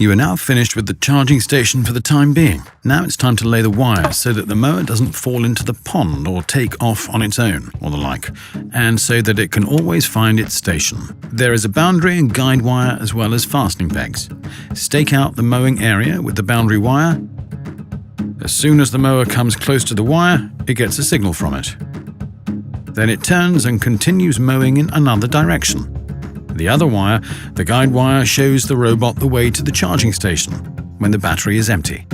You are now finished with the charging station for the time being. Now it's time to lay the wire so that the mower doesn't fall into the pond or take off on its own or the like, and so that it can always find its station. There is a boundary and guide wire as well as fastening pegs. Stake out the mowing area with the boundary wire. As soon as the mower comes close to the wire, it gets a signal from it. Then it turns and continues mowing in another direction. The other wire, the guide wire, shows the robot the way to the charging station when the battery is empty.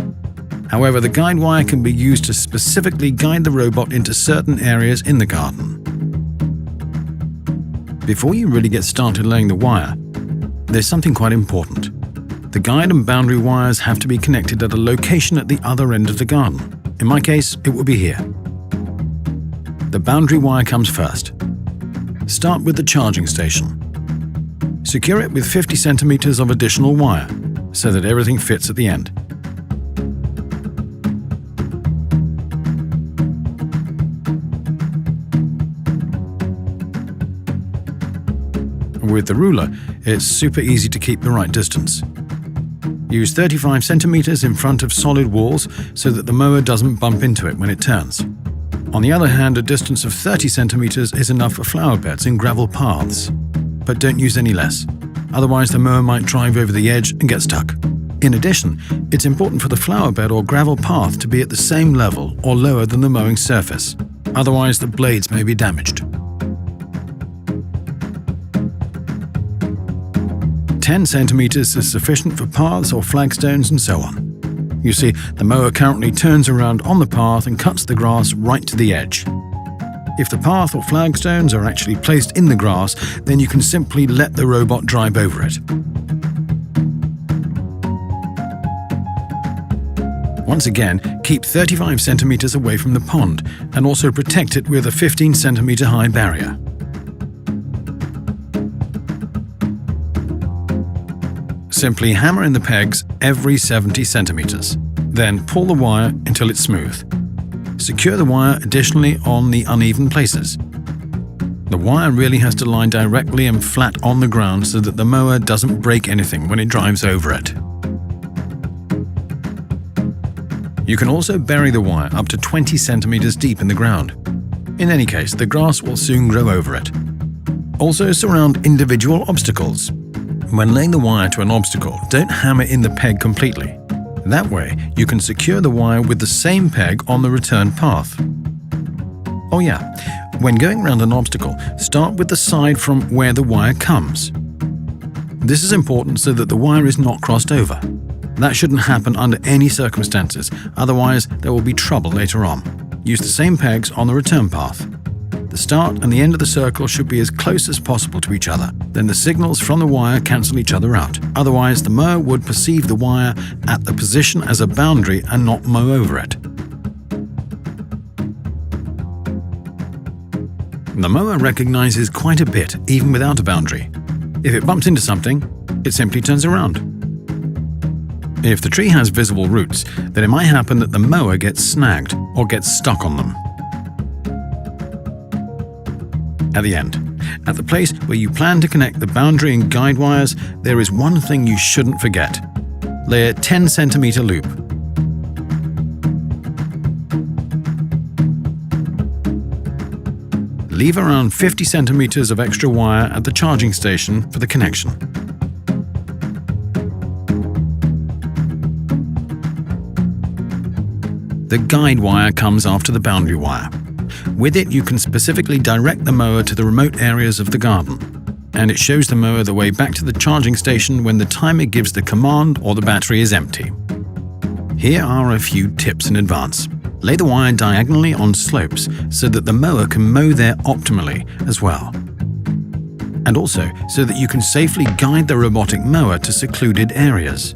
However, the guide wire can be used to specifically guide the robot into certain areas in the garden. Before you really get started laying the wire, there's something quite important. The guide and boundary wires have to be connected at a location at the other end of the garden. In my case, it will be here. The boundary wire comes first. Start with the charging station. Secure it with 50 centimeters of additional wire so that everything fits at the end. With the ruler, it's super easy to keep the right distance. Use 35 centimeters in front of solid walls so that the mower doesn't bump into it when it turns. On the other hand, a distance of 30 centimeters is enough for flower beds and gravel paths. But don't use any less. Otherwise, the mower might drive over the edge and get stuck. In addition, it's important for the flower bed or gravel path to be at the same level or lower than the mowing surface. Otherwise, the blades may be damaged. 10 centimeters is sufficient for paths or flagstones and so on. You see, the mower currently turns around on the path and cuts the grass right to the edge. If the path or flagstones are actually placed in the grass, then you can simply let the robot drive over it. Once again, keep 35 centimeters away from the pond and also protect it with a 15 centimeter high barrier. Simply hammer in the pegs every 70 centimeters. Then pull the wire until it's smooth. Secure the wire additionally on the uneven places. The wire really has to lie directly and flat on the ground so that the mower doesn't break anything when it drives over it. You can also bury the wire up to 20 centimeters deep in the ground. In any case, the grass will soon grow over it. Also surround individual obstacles. When laying the wire to an obstacle, don't hammer in the peg completely. That way, you can secure the wire with the same peg on the return path. Oh yeah, when going around an obstacle, start with the side from where the wire comes. This is important so that the wire is not crossed over. That shouldn't happen under any circumstances, otherwise there will be trouble later on. Use the same pegs on the return path. The start and the end of the circle should be as close as possible to each other. Then the signals from the wire cancel each other out. Otherwise, the mower would perceive the wire at the position as a boundary and not mow over it. The mower recognizes quite a bit, even without a boundary. If it bumps into something, it simply turns around. If the tree has visible roots, then it might happen that the mower gets snagged or gets stuck on them. At the end, at the place where you plan to connect the boundary and guide wires, there is one thing you shouldn't forget. Lay a 10 centimeter loop. Leave around 50 centimeters of extra wire at the charging station for the connection. The guide wire comes after the boundary wire. With it, you can specifically direct the mower to the remote areas of the garden, and it shows the mower the way back to the charging station when the timer gives the command or the battery is empty. Here are a few tips in advance. Lay the wire diagonally on slopes so that the mower can mow there optimally as well. And also so that you can safely guide the robotic mower to secluded areas.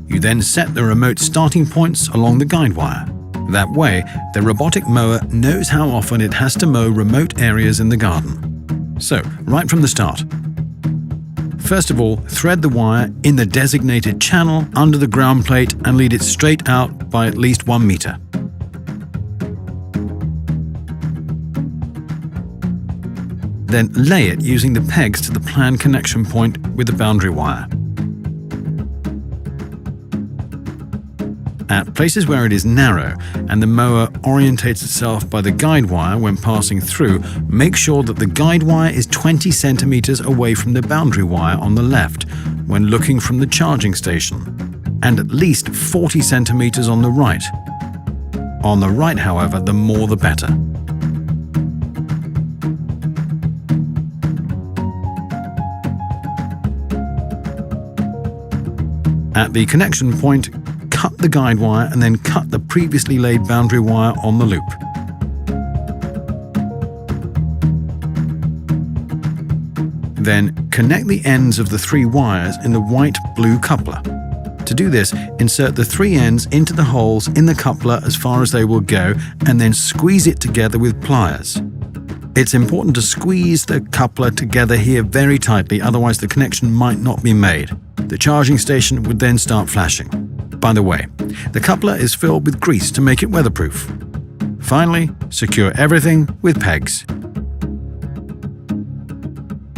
You then set the remote starting points along the guide wire. That way, the robotic mower knows how often it has to mow remote areas in the garden. So, right from the start. First of all, thread the wire in the designated channel under the ground plate and lead it straight out by at least 1 meter. Then lay it using the pegs to the planned connection point with the boundary wire. At places where it is narrow and the mower orientates itself by the guide wire when passing through, make sure that the guide wire is 20 centimeters away from the boundary wire on the left when looking from the charging station, and at least 40 centimeters on the right. On the right, however, the more the better. At the connection point, cut the guide wire and then cut the previously laid boundary wire on the loop. Then connect the ends of the 3 wires in the white-blue coupler. To do this, insert the 3 ends into the holes in the coupler as far as they will go and then squeeze it together with pliers. It's important to squeeze the coupler together here very tightly, otherwise the connection might not be made. The charging station would then start flashing. By the way, the coupler is filled with grease to make it weatherproof. Finally, secure everything with pegs.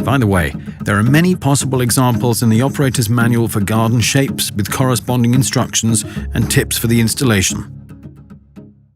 By the way, there are many possible examples in the operator's manual for garden shapes with corresponding instructions and tips for the installation.